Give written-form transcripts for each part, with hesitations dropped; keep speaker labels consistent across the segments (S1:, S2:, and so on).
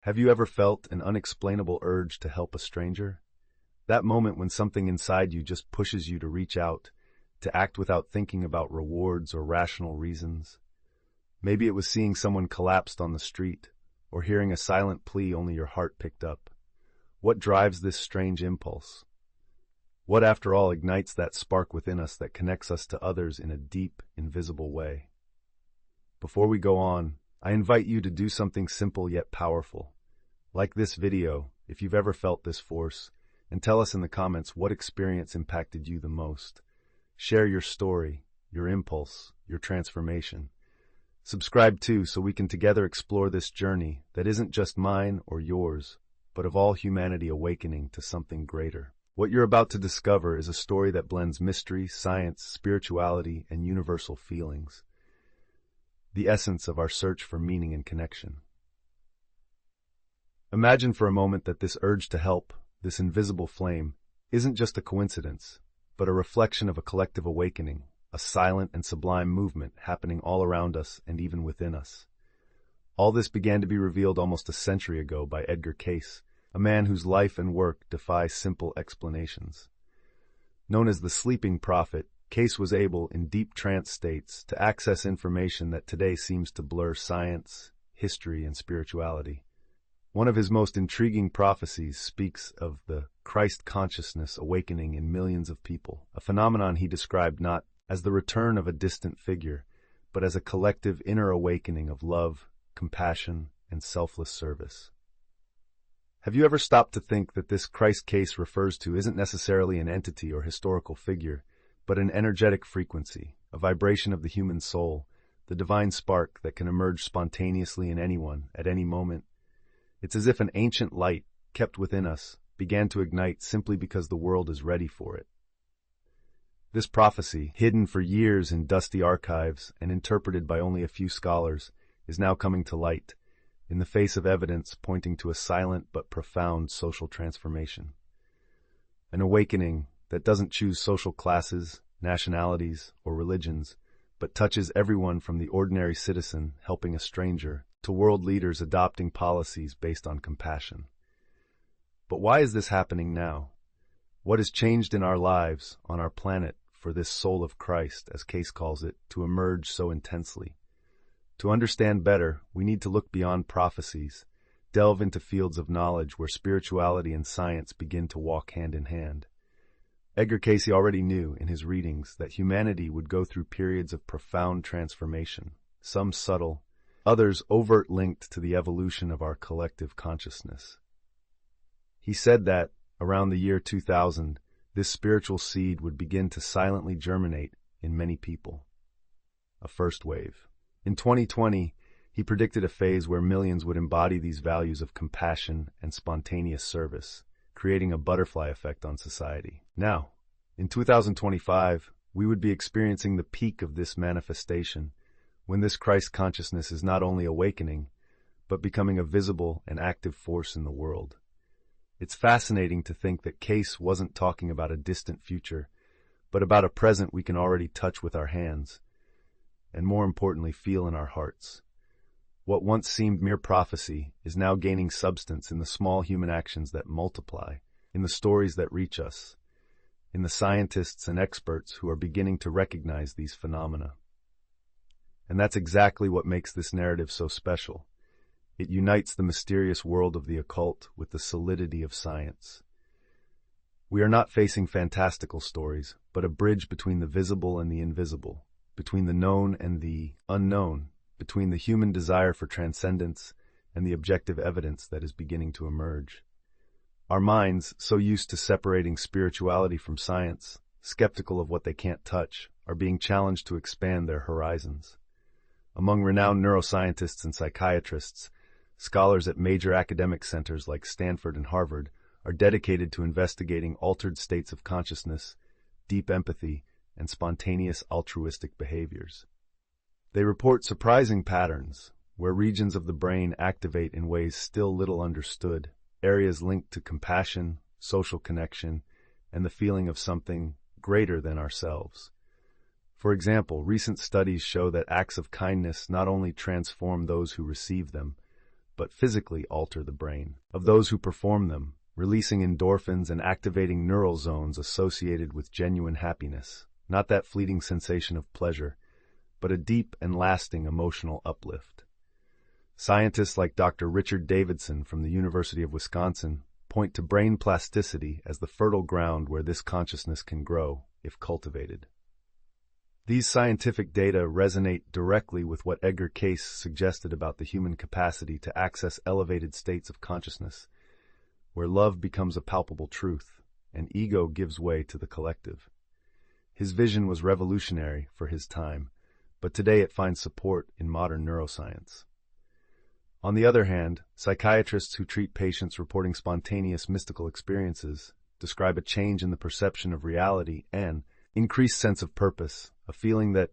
S1: Have you ever felt an unexplainable urge to help a stranger? That moment when something inside you just pushes you to reach out, to act without thinking about rewards or rational reasons. Maybe it was seeing someone collapsed on the street, or hearing a silent plea only your heart picked up. What drives this strange impulse? What, after all, ignites that spark within us that connects us to others in a deep, invisible way? Before we go on, I invite you to do something simple yet powerful. Like this video, if you've ever felt this force, and tell us in the comments what experience impacted you the most. Share your story, your impulse, your transformation. Subscribe too so we can together explore this journey that isn't just mine or yours, but of all humanity awakening to something greater. What you're about to discover is a story that blends mystery, science, spirituality, and universal feelings. The essence of our search for meaning and connection. Imagine for a moment that this urge to help, this invisible flame, isn't just a coincidence, but a reflection of a collective awakening, a silent and sublime movement happening all around us and even within us. All this began to be revealed almost a century ago by Edgar Cayce, a man whose life and work defy simple explanations. Known as the sleeping prophet, Cayce was able, in deep trance states, to access information that today seems to blur science, history, and spirituality. One of his most intriguing prophecies speaks of the Christ consciousness awakening in millions of people, a phenomenon he described not as the return of a distant figure, but as a collective inner awakening of love, compassion, and selfless service. Have you ever stopped to think that this Christ Cayce refers to isn't necessarily an entity or historical figure, but an energetic frequency, a vibration of the human soul, the divine spark that can emerge spontaneously in anyone, at any moment? It's as if an ancient light, kept within us, began to ignite simply because the world is ready for it. This prophecy, hidden for years in dusty archives and interpreted by only a few scholars, is now coming to light, in the face of evidence pointing to a silent but profound social transformation. An awakening that doesn't choose social classes, nationalities, or religions, but touches everyone from the ordinary citizen helping a stranger to world leaders adopting policies based on compassion. But why is this happening now? What has changed in our lives, on our planet, for this soul of Christ, as Cayce calls it, to emerge so intensely? To understand better, we need to look beyond prophecies, delve into fields of knowledge where spirituality and science begin to walk hand in hand. Edgar Cayce already knew, in his readings, that humanity would go through periods of profound transformation, some subtle, others overt, linked to the evolution of our collective consciousness. He said that, around the year 2000, this spiritual seed would begin to silently germinate in many people. A first wave. In 2020, he predicted a phase where millions would embody these values of compassion and spontaneous service, creating a butterfly effect on society. Now, in 2025, we would be experiencing the peak of this manifestation, when this Christ consciousness is not only awakening, but becoming a visible and active force in the world. It's fascinating to think that Cayce wasn't talking about a distant future, but about a present we can already touch with our hands, and more importantly, feel in our hearts. What once seemed mere prophecy is now gaining substance in the small human actions that multiply, in the stories that reach us, in the scientists and experts who are beginning to recognize these phenomena. And that's exactly what makes this narrative so special. It unites the mysterious world of the occult with the solidity of science. We are not facing fantastical stories, but a bridge between the visible and the invisible, between the known and the unknown, between the human desire for transcendence and the objective evidence that is beginning to emerge. Our minds, so used to separating spirituality from science, skeptical of what they can't touch, are being challenged to expand their horizons. Among renowned neuroscientists and psychiatrists, scholars at major academic centers like Stanford and Harvard are dedicated to investigating altered states of consciousness, deep empathy, and spontaneous altruistic behaviors. They report surprising patterns, where regions of the brain activate in ways still little understood, areas linked to compassion, social connection, and the feeling of something greater than ourselves. For example, recent studies show that acts of kindness not only transform those who receive them, but physically alter the brain of those who perform them, releasing endorphins and activating neural zones associated with genuine happiness. Not that fleeting sensation of pleasure, but a deep and lasting emotional uplift. Scientists like Dr. Richard Davidson from the University of Wisconsin point to brain plasticity as the fertile ground where this consciousness can grow, if cultivated. These scientific data resonate directly with what Edgar Cayce suggested about the human capacity to access elevated states of consciousness, where love becomes a palpable truth, and ego gives way to the collective. His vision was revolutionary for his time, but today it finds support in modern neuroscience. On the other hand, psychiatrists who treat patients reporting spontaneous mystical experiences describe a change in the perception of reality and increased sense of purpose, a feeling that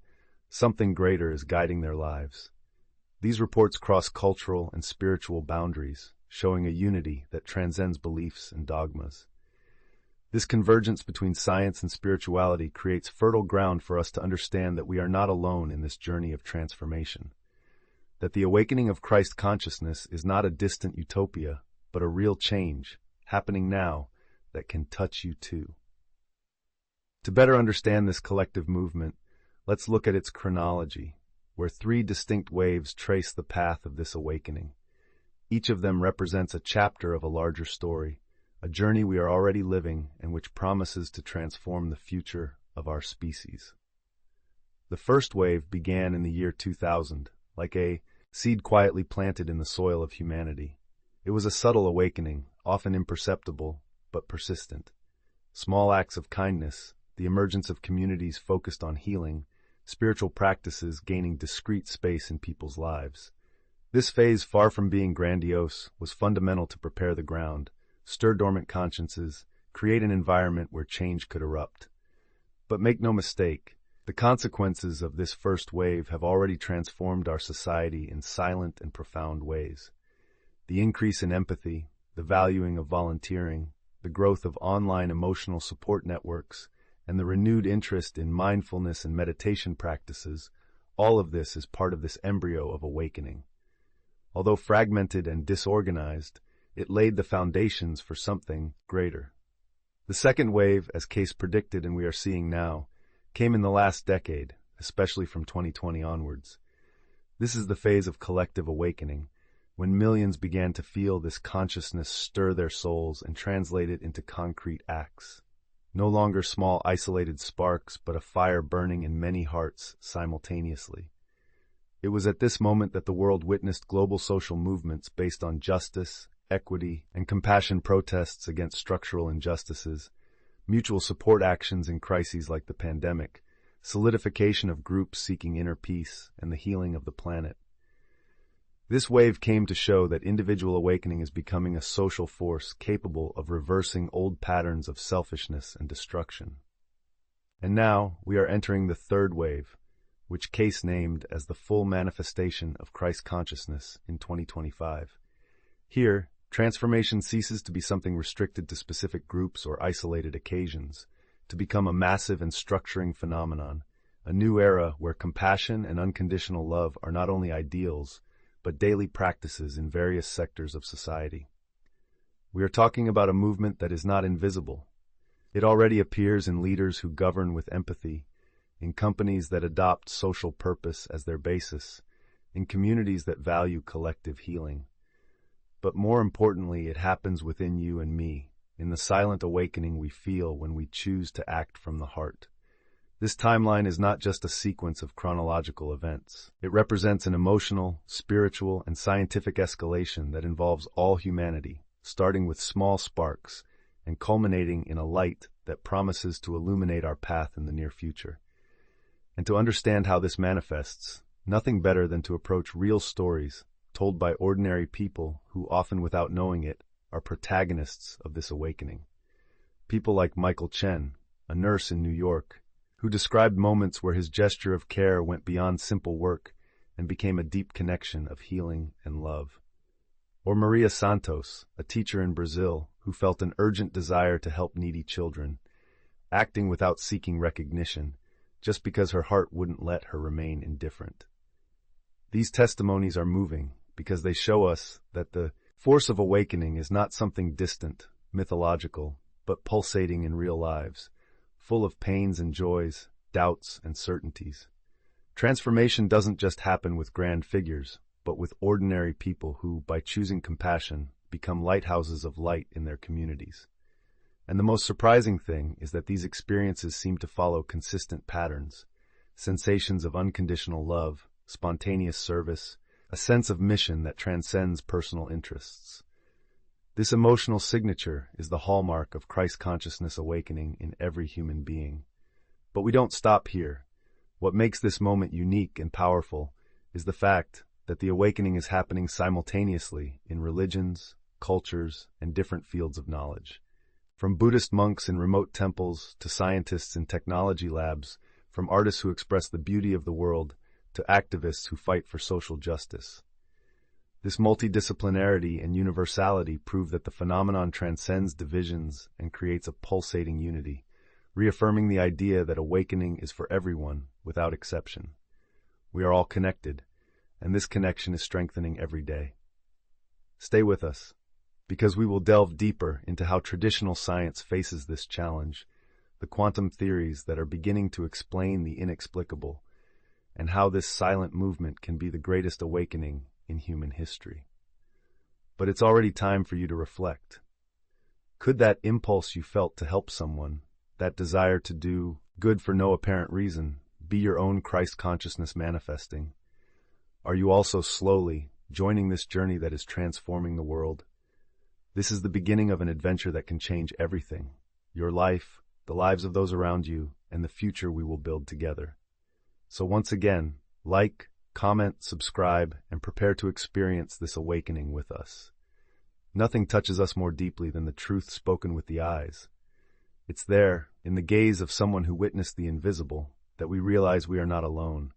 S1: something greater is guiding their lives. These reports cross cultural and spiritual boundaries, showing a unity that transcends beliefs and dogmas. This convergence between science and spirituality creates fertile ground for us to understand that we are not alone in this journey of transformation, that the awakening of Christ consciousness is not a distant utopia, but a real change happening now that can touch you too. To better understand this collective movement, let's look at its chronology, where three distinct waves trace the path of this awakening. Each of them represents a chapter of a larger story, a journey we are already living and which promises to transform the future of our species. The first wave began in the year 2000, like a seed quietly planted in the soil of humanity. It was a subtle awakening, often imperceptible, but persistent. Small acts of kindness, the emergence of communities focused on healing, spiritual practices gaining discrete space in people's lives. This phase, far from being grandiose, was fundamental to prepare the ground, stir dormant consciences, create an environment where change could erupt. But make no mistake, the consequences of this first wave have already transformed our society in silent and profound ways. The increase in empathy, the valuing of volunteering, the growth of online emotional support networks, and the renewed interest in mindfulness and meditation practices, all of this is part of this embryo of awakening. Although fragmented and disorganized, it laid the foundations for something greater. The second wave, as Cayce predicted and we are seeing now, came in the last decade, especially from 2020 onwards. This is the phase of collective awakening, when millions began to feel this consciousness stir their souls and translate it into concrete acts. No longer small isolated sparks, but a fire burning in many hearts simultaneously. It was at this moment that the world witnessed global social movements based on justice, equity, and compassion, protests against structural injustices, mutual support actions in crises like the pandemic, solidification of groups seeking inner peace, and the healing of the planet. This wave came to show that individual awakening is becoming a social force capable of reversing old patterns of selfishness and destruction. And now we are entering the third wave, which Cayce named as the full manifestation of Christ consciousness in 2025. Here, transformation ceases to be something restricted to specific groups or isolated occasions, to become a massive and structuring phenomenon, a new era where compassion and unconditional love are not only ideals, but daily practices in various sectors of society. We are talking about a movement that is not invisible. It already appears in leaders who govern with empathy, in companies that adopt social purpose as their basis, in communities that value collective healing. But more importantly, it happens within you and me, in the silent awakening we feel when we choose to act from the heart. This timeline is not just a sequence of chronological events. It represents an emotional, spiritual, and scientific escalation that involves all humanity, starting with small sparks and culminating in a light that promises to illuminate our path in the near future. And to understand how this manifests, nothing better than to approach real stories told by ordinary people who, often without knowing it, are protagonists of this awakening. People like Michael Chen, a nurse in New York, who described moments where his gesture of care went beyond simple work and became a deep connection of healing and love. Or Maria Santos, a teacher in Brazil, who felt an urgent desire to help needy children, acting without seeking recognition, just because her heart wouldn't let her remain indifferent. These testimonies are moving, because they show us that the force of awakening is not something distant, mythological, but pulsating in real lives, full of pains and joys, doubts and certainties. Transformation doesn't just happen with grand figures, but with ordinary people who, by choosing compassion, become lighthouses of light in their communities. And the most surprising thing is that these experiences seem to follow consistent patterns: sensations of unconditional love, spontaneous service, a sense of mission that transcends personal interests. This emotional signature is the hallmark of Christ consciousness awakening in every human being. But we don't stop here. What makes this moment unique and powerful is the fact that the awakening is happening simultaneously in religions, cultures, and different fields of knowledge. From Buddhist monks in remote temples to scientists in technology labs, from artists who express the beauty of the world to activists who fight for social justice. This multidisciplinarity and universality prove that the phenomenon transcends divisions and creates a pulsating unity, reaffirming the idea that awakening is for everyone, without exception. We are all connected, and this connection is strengthening every day. Stay with us, because we will delve deeper into how traditional science faces this challenge, the quantum theories that are beginning to explain the inexplicable, and how this silent movement can be the greatest awakening in human history. But it's already time for you to reflect. Could that impulse you felt to help someone, that desire to do good for no apparent reason, be your own Christ consciousness manifesting? Are you also slowly joining this journey that is transforming the world? This is the beginning of an adventure that can change everything: your life, the lives of those around you, and the future we will build together. So once again, like, comment, subscribe, and prepare to experience this awakening with us. Nothing touches us more deeply than the truth spoken with the eyes. It's there, in the gaze of someone who witnessed the invisible, that we realize we are not alone.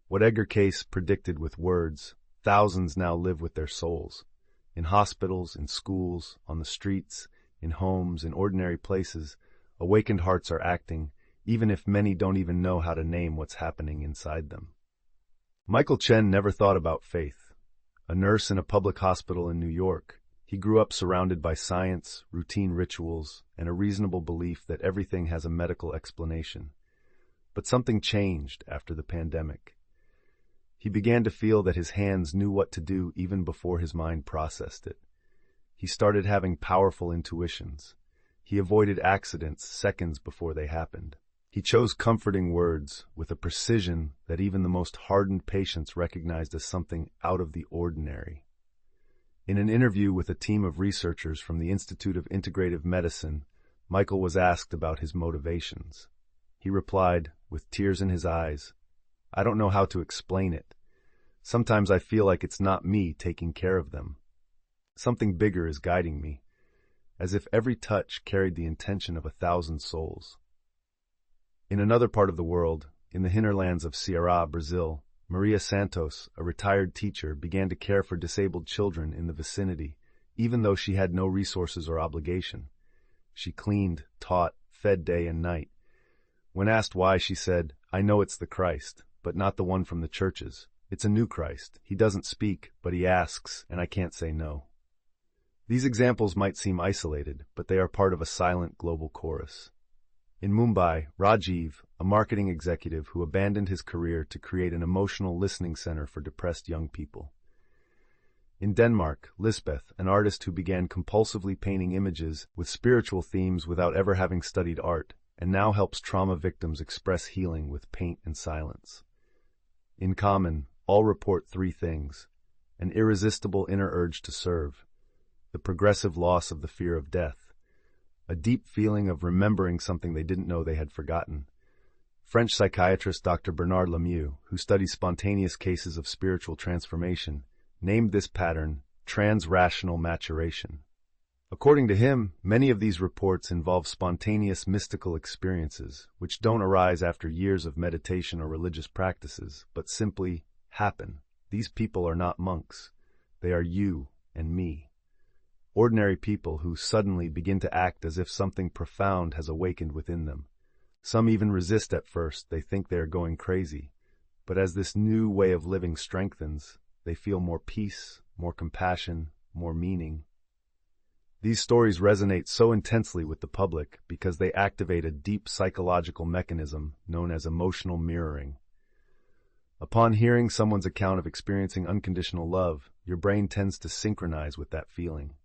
S1: What Edgar Cayce predicted with words, thousands now live with their souls. In hospitals, in schools, on the streets, in homes, in ordinary places, awakened hearts are acting, even if many don't even know how to name what's happening inside them. Michael Chen never thought about faith. A nurse in a public hospital in New York, he grew up surrounded by science, routine rituals, and a reasonable belief that everything has a medical explanation. But something changed after the pandemic. He began to feel that his hands knew what to do even before his mind processed it. He started having powerful intuitions. He avoided accidents seconds before they happened. He chose comforting words with a precision that even the most hardened patients recognized as something out of the ordinary. In an interview with a team of researchers from the Institute of Integrative Medicine, Michael was asked about his motivations. He replied, with tears in his eyes, "I don't know how to explain it. Sometimes I feel like it's not me taking care of them. Something bigger is guiding me, as if every touch carried the intention of 1,000 souls." In another part of the world, in the hinterlands of Ceará, Brazil, Maria Santos, a retired teacher, began to care for disabled children in the vicinity, even though she had no resources or obligation. She cleaned, taught, fed day and night. When asked why, she said, "I know it's the Christ, but not the one from the churches. It's a new Christ. He doesn't speak, but he asks, and I can't say no." These examples might seem isolated, but they are part of a silent global chorus. In Mumbai, Rajiv, a marketing executive who abandoned his career to create an emotional listening center for depressed young people. In Denmark, Lisbeth, an artist who began compulsively painting images with spiritual themes without ever having studied art, and now helps trauma victims express healing with paint and silence. In common, all report three things: an irresistible inner urge to serve, the progressive loss of the fear of death, a deep feeling of remembering something they didn't know they had forgotten. French psychiatrist Dr. Bernard Lemieux, who studies spontaneous cases of spiritual transformation, named this pattern trans-rational maturation. According to him, many of these reports involve spontaneous mystical experiences, which don't arise after years of meditation or religious practices, but simply happen. These people are not monks. They are you and me. Ordinary people who suddenly begin to act as if something profound has awakened within them. Some even resist at first. They think they are going crazy. But as this new way of living strengthens, they feel more peace, more compassion, more meaning. These stories resonate so intensely with the public because they activate a deep psychological mechanism known as emotional mirroring. Upon hearing someone's account of experiencing unconditional love, your brain tends to synchronize with that feeling.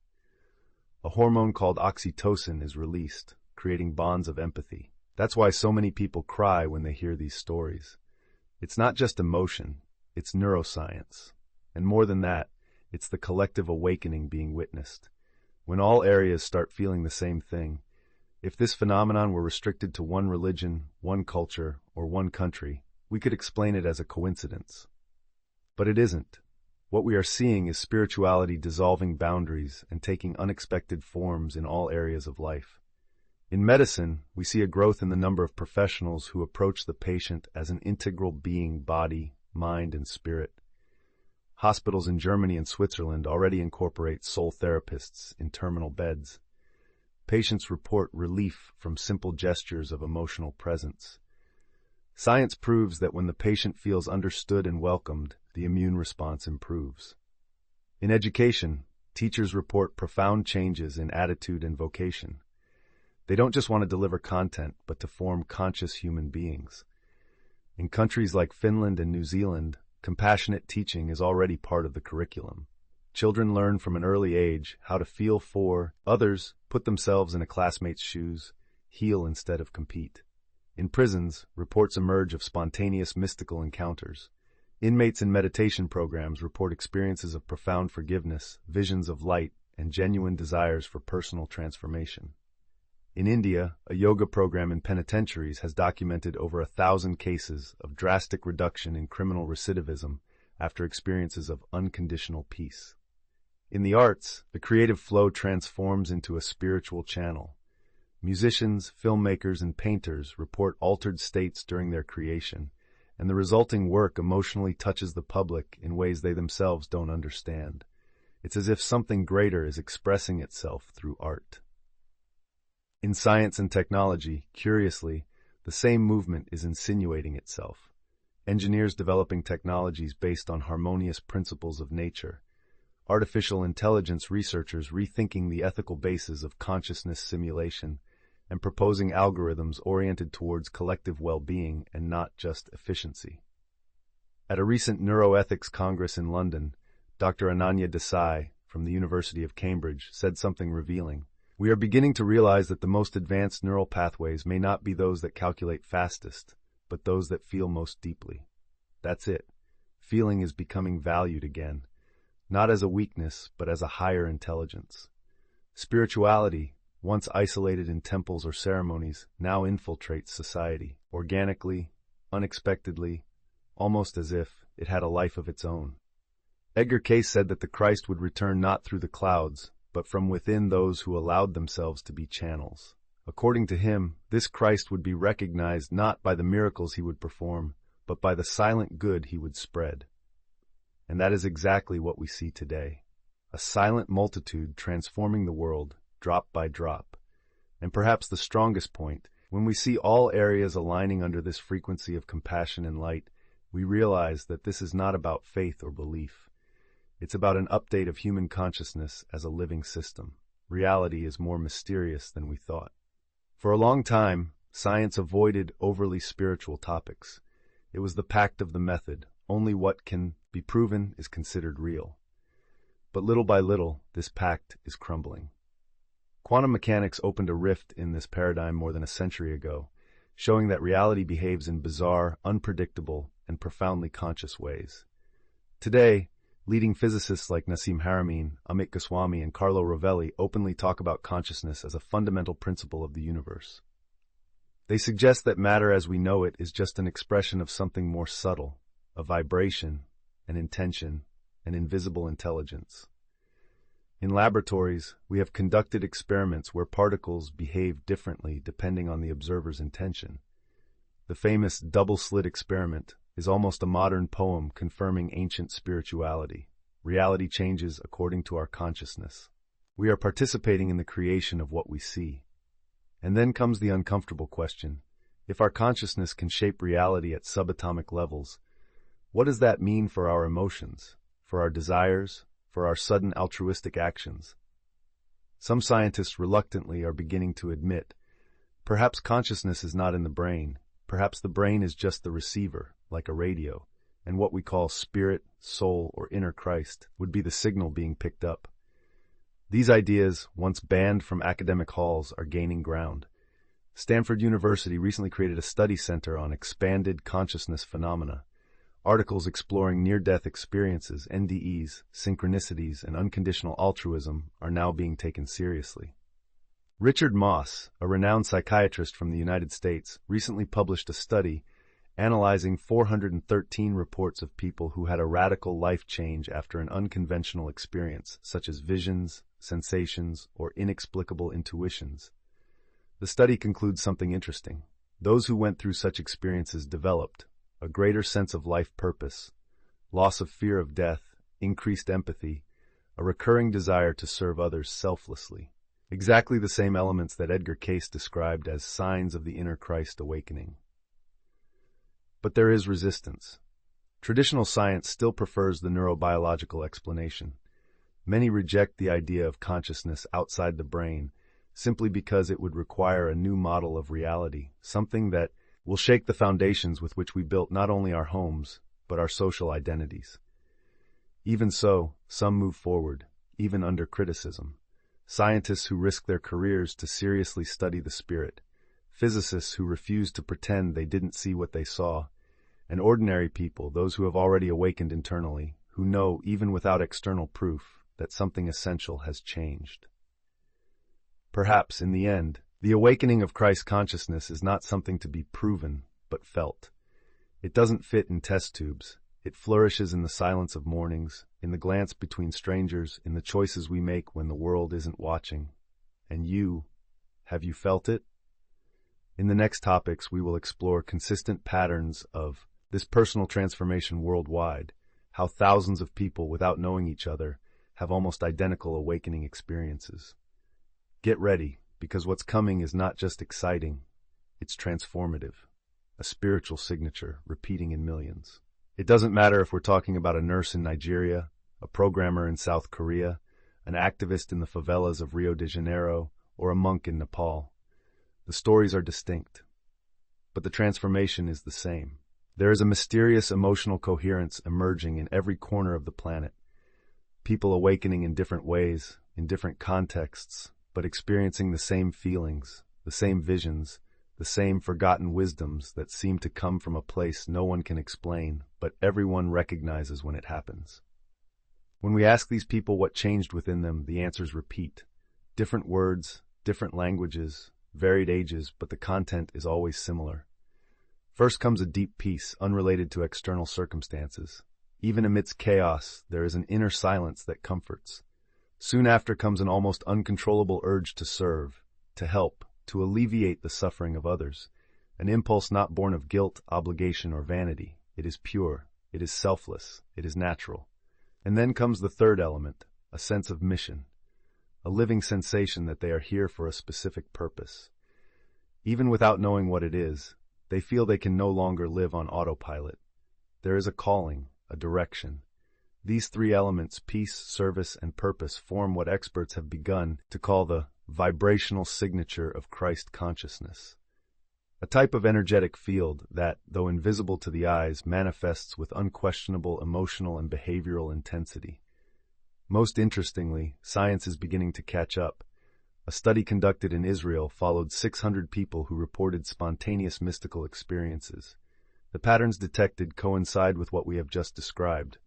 S1: A hormone called oxytocin is released, creating bonds of empathy. That's why so many people cry when they hear these stories. It's not just emotion, it's neuroscience. And more than that, it's the collective awakening being witnessed. When all areas start feeling the same thing, if this phenomenon were restricted to one religion, one culture, or one country, we could explain it as a coincidence. But it isn't. What we are seeing is spirituality dissolving boundaries and taking unexpected forms in all areas of life. In medicine, we see a growth in the number of professionals who approach the patient as an integral being, body, mind, and spirit. Hospitals in Germany and Switzerland already incorporate soul therapists in terminal beds. Patients report relief from simple gestures of emotional presence. Science proves that when the patient feels understood and welcomed, the immune response improves. In education, teachers report profound changes in attitude and vocation. They don't just want to deliver content, but to form conscious human beings. In countries like Finland and New Zealand, compassionate teaching is already part of the curriculum. Children learn from an early age how to feel for others, put themselves in a classmate's shoes, heal instead of compete. In prisons, reports emerge of spontaneous mystical encounters. Inmates in meditation programs report experiences of profound forgiveness, visions of light, and genuine desires for personal transformation. In India, a yoga program in penitentiaries has documented over 1,000 cases of drastic reduction in criminal recidivism after experiences of unconditional peace. In the arts, the creative flow transforms into a spiritual channel. Musicians, filmmakers, and painters report altered states during their creation, and the resulting work emotionally touches the public in ways they themselves don't understand. It's as if something greater is expressing itself through art. In science and technology, curiously, the same movement is insinuating itself. Engineers developing technologies based on harmonious principles of nature. Artificial intelligence researchers rethinking the ethical basis of consciousness simulation and proposing algorithms oriented towards collective well-being and not just efficiency. At a recent neuroethics congress in London, Dr. Ananya Desai from the University of Cambridge said something revealing. We are beginning to realize that the most advanced neural pathways may not be those that calculate fastest, but those that feel most deeply. That's it. Feeling is becoming valued again, not as a weakness, but as a higher intelligence. Spirituality, once isolated in temples or ceremonies, now infiltrates society, organically, unexpectedly, almost as if it had a life of its own. Edgar Cayce said that the Christ would return not through the clouds, but from within those who allowed themselves to be channels. According to him, this Christ would be recognized not by the miracles he would perform, but by the silent good he would spread. And that is exactly what we see today. A silent multitude transforming the world, drop by drop. And perhaps the strongest point, when we see all areas aligning under this frequency of compassion and light, we realize that this is not about faith or belief. It's about an update of human consciousness as a living system. Reality is more mysterious than we thought. For a long time, science avoided overly spiritual topics. It was the pact of the method. Only what can be proven is considered real. But little by little, this pact is crumbling. Quantum mechanics opened a rift in this paradigm more than a century ago, showing that reality behaves in bizarre, unpredictable, and profoundly conscious ways. Today, leading physicists like Nassim Haramein, Amit Goswami, and Carlo Rovelli openly talk about consciousness as a fundamental principle of the universe. They suggest that matter as we know it is just an expression of something more subtle, a vibration, an intention, an invisible intelligence. In laboratories, we have conducted experiments where particles behave differently depending on the observer's intention. The famous double-slit experiment is almost a modern poem confirming ancient spirituality. Reality changes according to our consciousness. We are participating in the creation of what we see. And then comes the uncomfortable question. If our consciousness can shape reality at subatomic levels, what does that mean for our emotions, for our desires, for our sudden altruistic actions. Some scientists reluctantly are beginning to admit, perhaps consciousness is not in the brain, perhaps the brain is just the receiver, like a radio, and what we call spirit, soul, or inner Christ would be the signal being picked up. These ideas, once banned from academic halls, are gaining ground. Stanford University recently created a study center on expanded consciousness phenomena. Articles exploring near-death experiences, NDEs, synchronicities, and unconditional altruism are now being taken seriously. Richard Moss, a renowned psychiatrist from the United States, recently published a study analyzing 413 reports of people who had a radical life change after an unconventional experience, such as visions, sensations, or inexplicable intuitions. The study concludes something interesting. Those who went through such experiences developed a greater sense of life purpose, loss of fear of death, increased empathy, a recurring desire to serve others selflessly. Exactly the same elements that Edgar Cayce described as signs of the inner Christ awakening. But there is resistance. Traditional science still prefers the neurobiological explanation. Many reject the idea of consciousness outside the brain simply because it would require a new model of reality, something that will shake the foundations with which we built not only our homes, but our social identities. Even so, some move forward, even under criticism. Scientists who risk their careers to seriously study the spirit, physicists who refuse to pretend they didn't see what they saw, and ordinary people, those who have already awakened internally, who know, even without external proof, that something essential has changed. Perhaps, in the end, the awakening of Christ consciousness is not something to be proven, but felt. It doesn't fit in test tubes. It flourishes in the silence of mornings, in the glance between strangers, in the choices we make when the world isn't watching. And you, have you felt it? In the next topics, we will explore consistent patterns of this personal transformation worldwide, how thousands of people, without knowing each other, have almost identical awakening experiences. Get ready, because what's coming is not just exciting, it's transformative, a spiritual signature repeating in millions. It doesn't matter if we're talking about a nurse in Nigeria, a programmer in South Korea, an activist in the favelas of Rio de Janeiro, or a monk in Nepal. The stories are distinct, but the transformation is the same. There is a mysterious emotional coherence emerging in every corner of the planet. People awakening in different ways, in different contexts, but experiencing the same feelings, the same visions, the same forgotten wisdoms that seem to come from a place no one can explain, but everyone recognizes when it happens. When we ask these people what changed within them, the answers repeat. Different words, different languages, varied ages, but the content is always similar. First comes a deep peace, unrelated to external circumstances. Even amidst chaos, there is an inner silence that comforts. Soon after comes an almost uncontrollable urge to serve, to help, to alleviate the suffering of others. An impulse not born of guilt, obligation, or vanity. It is pure, it is selfless, it is natural. And then comes the third element, a sense of mission, a living sensation that they are here for a specific purpose. Even without knowing what it is, they feel they can no longer live on autopilot. There is a calling, a direction. These three elements, peace, service, and purpose, form what experts have begun to call the vibrational signature of Christ consciousness. A type of energetic field that, though invisible to the eyes, manifests with unquestionable emotional and behavioral intensity. Most interestingly, science is beginning to catch up. A study conducted in Israel followed 600 people who reported spontaneous mystical experiences. The patterns detected coincide with what we have just described.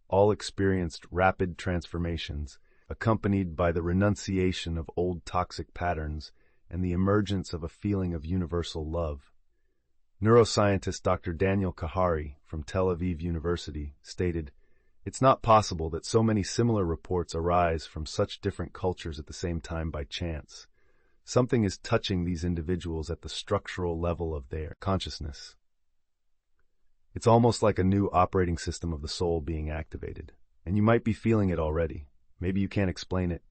S1: All experienced rapid transformations, accompanied by the renunciation of old toxic patterns and the emergence of a feeling of universal love. Neuroscientist Dr. Daniel Kahari from Tel Aviv University stated, "It's not possible that so many similar reports arise from such different cultures at the same time by chance. Something is touching these individuals at the structural level of their consciousness. It's almost like a new operating system of the soul being activated. And you might be feeling it already. Maybe you can't explain it.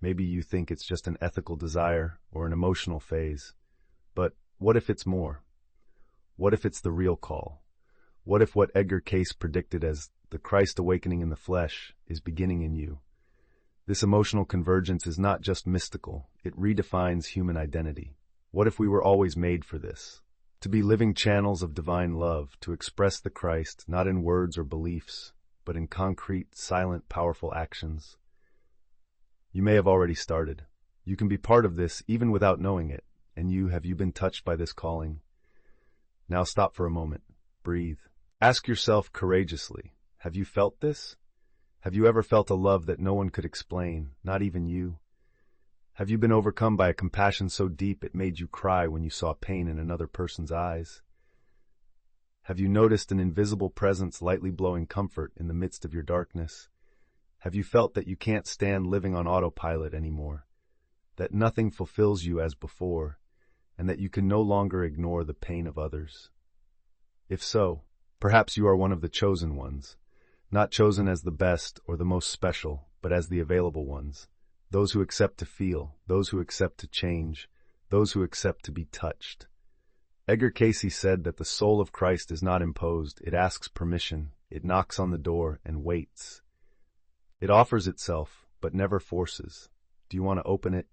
S1: Maybe you think it's just an ethical desire or an emotional phase. But what if it's more? What if it's the real call? What if what Edgar Cayce predicted as the Christ awakening in the flesh, is beginning in you. This emotional convergence is not just mystical, it redefines human identity. What if we were always made for this? To be living channels of divine love, to express the Christ not in words or beliefs, but in concrete, silent, powerful actions. You may have already started. You can be part of this even without knowing it. And have you been touched by this calling? Now stop for a moment. Breathe. Ask yourself courageously, have you felt this? Have you ever felt a love that no one could explain, not even you? Have you been overcome by a compassion so deep it made you cry when you saw pain in another person's eyes? Have you noticed an invisible presence lightly blowing comfort in the midst of your darkness? Have you felt that you can't stand living on autopilot anymore? That nothing fulfills you as before, and that you can no longer ignore the pain of others? If so, perhaps you are one of the chosen ones, not chosen as the best or the most special, but as the available ones. Those who accept to feel, those who accept to change, those who accept to be touched. Edgar Cayce said that the soul of Christ is not imposed, it asks permission, it knocks on the door and waits. It offers itself, but never forces. Do you want to open it?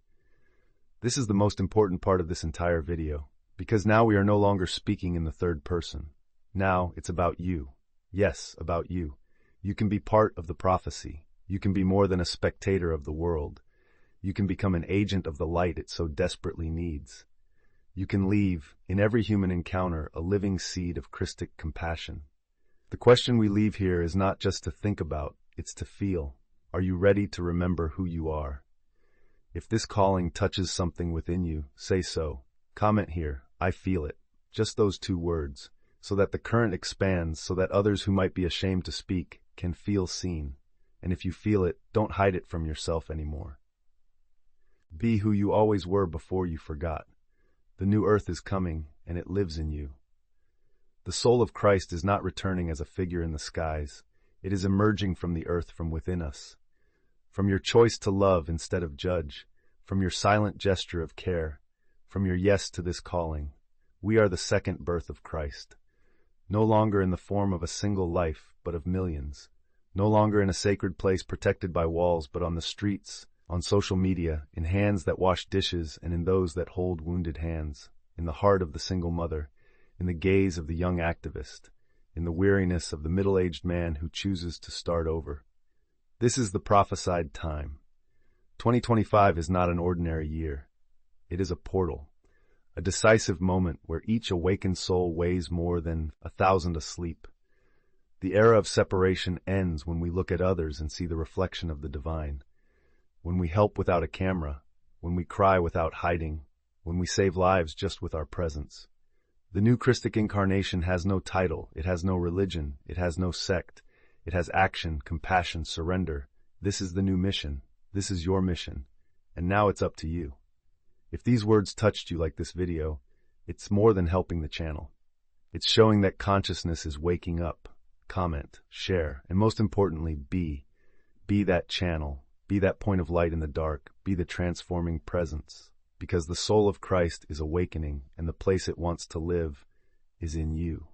S1: This is the most important part of this entire video, because now we are no longer speaking in the third person. Now it's about you. Yes, about you. You can be part of the prophecy. You can be more than a spectator of the world. You can become an agent of the light it so desperately needs. You can leave, in every human encounter, a living seed of Christic compassion. The question we leave here is not just to think about, it's to feel. Are you ready to remember who you are? If this calling touches something within you, say so. Comment here, I feel it. Just those 2 words, so that the current expands, so that others who might be ashamed to speak can feel seen. And if you feel it, don't hide it from yourself anymore. Be who you always were before you forgot. The new earth is coming, and it lives in you. The soul of Christ is not returning as a figure in the skies. It is emerging from the earth from within us. From your choice to love instead of judge, from your silent gesture of care, from your yes to this calling, we are the second birth of Christ. No longer in the form of a single life, but of millions. No longer in a sacred place protected by walls, but on the streets, on social media, in hands that wash dishes and in those that hold wounded hands, in the heart of the single mother, in the gaze of the young activist, in the weariness of the middle-aged man who chooses to start over. This is the prophesied time. 2025 is not an ordinary year. It is a portal, a decisive moment where each awakened soul weighs more than 1,000 asleep. The era of separation ends when we look at others and see the reflection of the divine. When we help without a camera, when we cry without hiding, when we save lives just with our presence. The new Christic incarnation has no title, it has no religion, it has no sect. It has action, compassion, surrender. This is the new mission. This is your mission. And now it's up to you. If these words touched you like this video, it's more than helping the channel. It's showing that consciousness is waking up. Comment, share, and most importantly, be. Be that channel. Be that point of light in the dark. Be the transforming presence. Because the soul of Christ is awakening, and the place it wants to live is in you.